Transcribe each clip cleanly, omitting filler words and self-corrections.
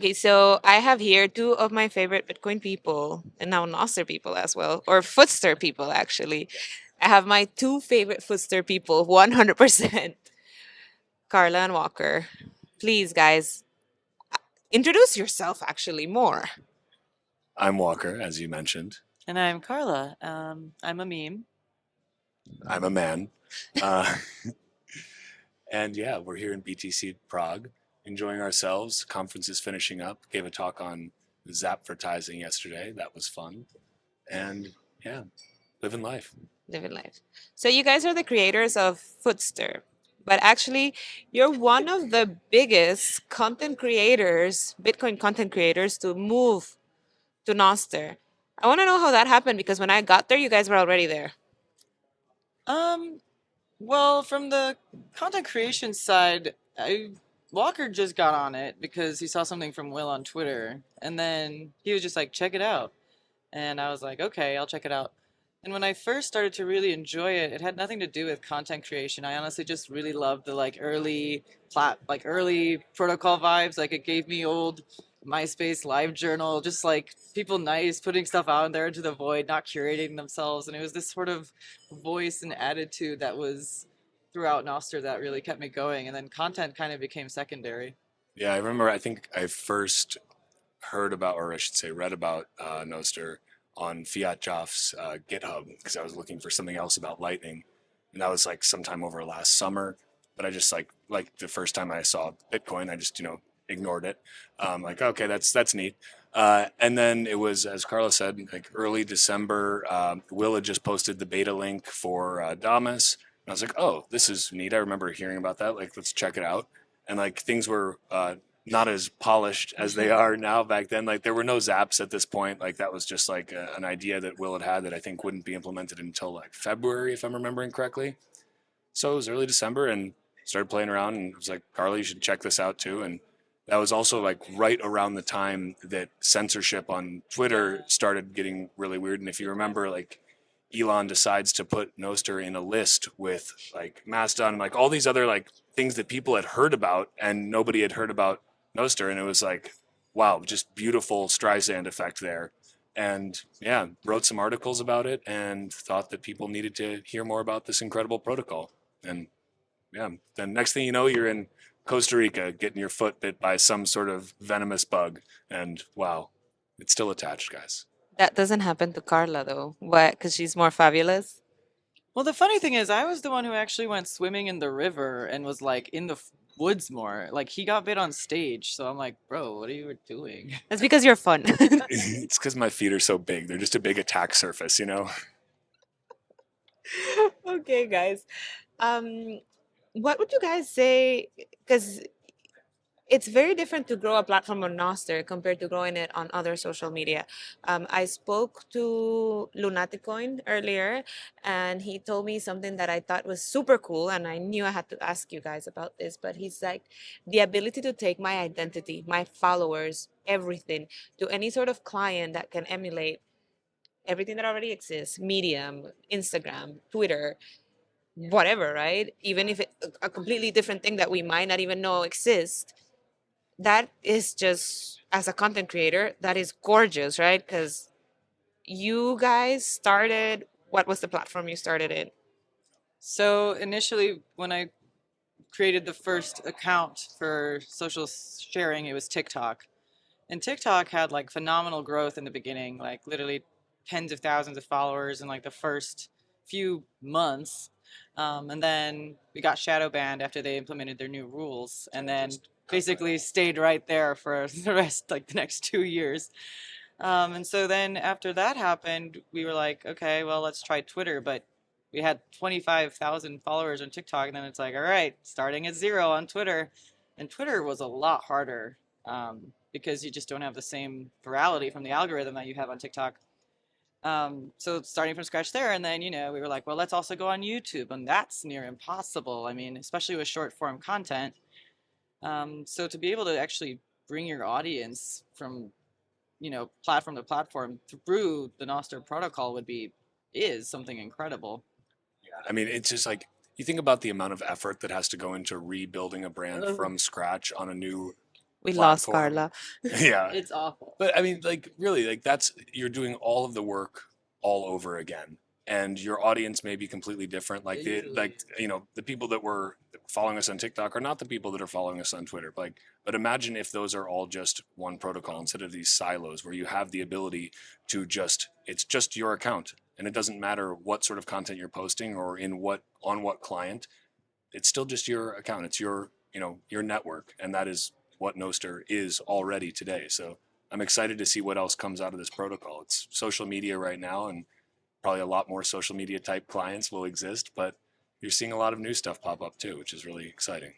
Okay, so I have here two of my favorite Bitcoin people, and now Nostr people as well, or Footster people actually. I have my two favorite Footster people, 100%. Carla and Walker. Please, guys, introduce yourself actually more. I'm Walker, as you mentioned. And I'm Carla. I'm a meme. I'm a man. Uh, and yeah, we're here in BTC Prague, enjoying ourselves. Conference is finishing up. Gave a talk on Zapvertising yesterday. That was fun. And yeah, living life. Living life. So you guys are the creators of Footster, but actually, you're one of the biggest content creators, Bitcoin content creators, to move to Nostr. I want to know how that happened because when I got there, you guys were already there. Um, well, from the content creation side, Walker just got on it because he saw something from Will on Twitter, and then he was just like, "Check it out," and I was like, "Okay, I'll check it out." And when I first started to really enjoy it, it had nothing to do with content creation. I honestly just really loved the early protocol vibes. Like it gave me old MySpace live journal, just like people nice putting stuff out there into the void, not curating themselves. And it was this sort of voice and attitude that was throughout Nostr that really kept me going. And then content kind of became secondary. Yeah, I remember, I think I first heard about, or I should say, read about Nostr on Fiat Joff's GitHub because I was looking for something else about Lightning. And that was like sometime over last summer. But I just like the first time I saw Bitcoin, I just, ignored it. Like, okay, that's neat. And then it was, as Carla said, like early December. Will had just posted the beta link for Damas. And I was like, oh, this is neat. I remember hearing about that. Like, let's check it out. And like things were not as polished as they are now back then. Like there were no zaps at this point. Like that was just like an idea that Will had that I think wouldn't be implemented until like February, if I'm remembering correctly. So it was early December and started playing around and was like, Carly, you should check this out too. And that was also like right around the time that censorship on Twitter started getting really weird. And if you remember, like Elon decides to put Nostr in a list with like Mastodon and like all these other like things that people had heard about and nobody had heard about Nostr. And it was like, wow, just beautiful Streisand effect there. And yeah, wrote some articles about it and thought that people needed to hear more about this incredible protocol. And yeah, then next thing you know, you're in Costa Rica getting your foot bit by some sort of venomous bug. And wow, it's still attached, guys. That doesn't happen to Carla though. What? Because she's more fabulous. Well, the funny thing is, I was the one who actually went swimming in the river and was like in the woods more. Like he got bit on stage, so I'm like, bro, what are you doing? That's because you're fun. It's because my feet are so big. They're just a big attack surface, you know? Okay, guys. Um, what would you guys say? Because it's very different to grow a platform on Nostr compared to growing it on other social media. I spoke to Lunaticoin earlier, and he told me something that I thought was super cool, and I knew I had to ask you guys about this. But he's like, the ability to take my identity, my followers, everything to any sort of client that can emulate everything that already exists, Medium, Instagram, Twitter, whatever, right? Even if it's a completely different thing that we might not even know exists, that is just, as a content creator, that is gorgeous, right? Because you guys started, what was the platform you started in? So initially, when I created the first account for social sharing, it was TikTok. And TikTok had like phenomenal growth in the beginning, like literally tens of thousands of followers in like the first few months. And then we got shadow banned after they implemented their new rules, and then basically stayed right there for the rest, like the next 2 years. And so then after that happened, we were like, okay, well, let's try Twitter. But we had 25,000 followers on TikTok, and then it's like, all right, starting at zero on Twitter. And Twitter was a lot harder because you just don't have the same virality from the algorithm that you have on TikTok. So starting from scratch there, and then we were like, well, let's also go on YouTube, and that's near impossible. I mean, especially with short form content. So to be able to actually bring your audience from platform to platform through the Nostr protocol is something incredible. I mean, it's just like you think about the amount of effort that has to go into rebuilding a brand from scratch on a new We lost platform. Carla. Yeah. It's awful. But I mean, like, really, like, that's, you're doing all of the work all over again. And your audience may be completely different. Like, Easily. the people that were following us on TikTok are not the people that are following us on Twitter. Like, but imagine if those are all just one protocol instead of these silos where you have the ability to just, it's just your account. And it doesn't matter what sort of content you're posting or on what client. It's still just your account. It's your network. And that is what Nostr is already today. So I'm excited to see what else comes out of this protocol. It's social media right now, and probably a lot more social media type clients will exist, but you're seeing a lot of new stuff pop up too, which is really exciting.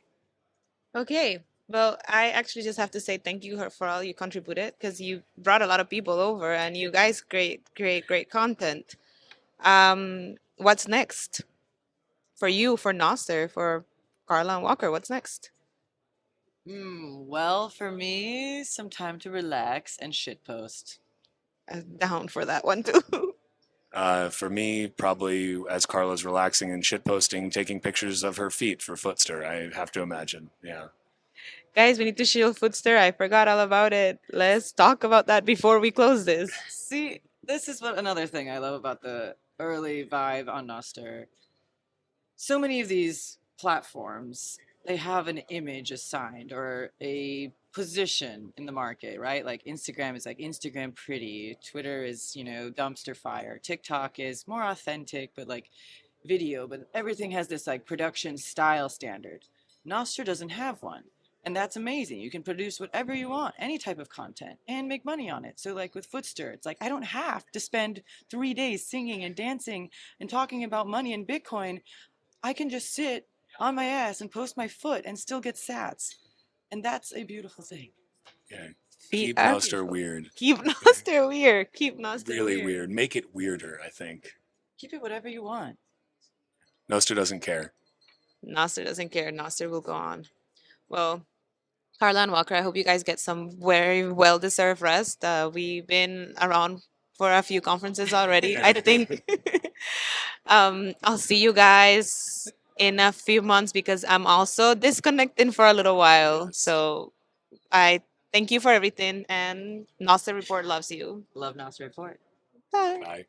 Okay. Well, I actually just have to say thank you for all you contributed because you brought a lot of people over and you guys great content. What's next for you, for Noster, for Carla and Walker? What's next? Well, for me, some time to relax and shitpost. Down for that one too. For me, probably as Carla's relaxing and shitposting, taking pictures of her feet for Footster, I have to imagine. Yeah. Guys, we need to shield Footster. I forgot all about it. Let's talk about that before we close this. See, this is what another thing I love about the early vibe on Nostr. So many of these platforms, they have an image assigned or a position in the market, right? Like Instagram is like Instagram pretty, Twitter is, dumpster fire, TikTok is more authentic, but like video, but everything has this like production style standard. Nostr doesn't have one. And that's amazing. You can produce whatever you want, any type of content, and make money on it. So, like with Footster, it's like I don't have to spend 3 days singing and dancing and talking about money and Bitcoin. I can just sit on my ass and post my foot and still get sats. And that's a beautiful thing. Yeah. Feet Keep are Nostr beautiful. weird. Keep Noster weird. Keep Noster Really weird. weird. Make it weirder, I think. Keep it whatever you want. Nostr doesn't care. Noster doesn't care. Noster will go on. Well, Carla and Walker, I hope you guys get some very well deserved rest. We've been around for a few conferences already. I think I'll see you guys in a few months because I'm also disconnecting for a little while. So I thank you for everything, and Nostr Report loves you. Love Nostr.Report. Bye. Bye.